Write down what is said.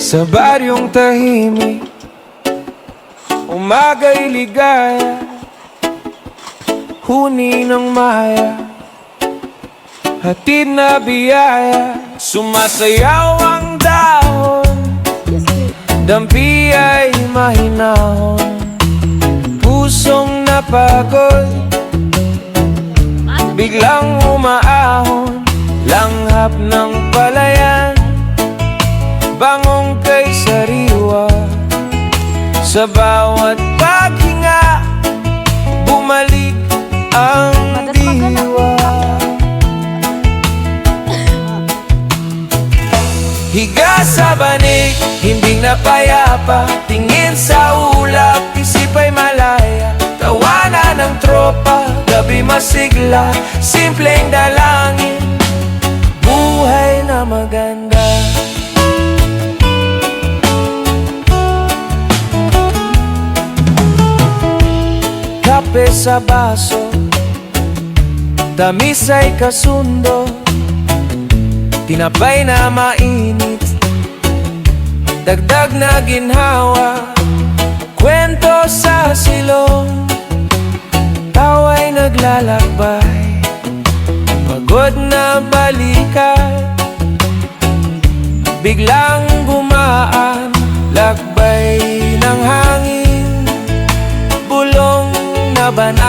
Sa baryong tahimik, umaga'y ligaya, huni ng maya, hatid na biyaya. Sumasayaw ang dahon, dampi ay mahinahon, pusong napagod, biglang umaahon. Langhap ng palayan, bangong kay sariwa. Sa bawat paghinga, bumalik ang diwa. Higa sa banig, hindi napayapa, tingin sa ulap, isip ay malaya. Tawanan ng tropa, gabi masigla, simpleng dalangin, buhay na maganda. Kape sa baso, tamis ay kasundo, tinapay na mainit, dagdag na ginhawa, kwento sa silong, tawa'y naglalakbay, pagod na balikan, biglang gumaan, lakbay ng hangin, bulong na banal.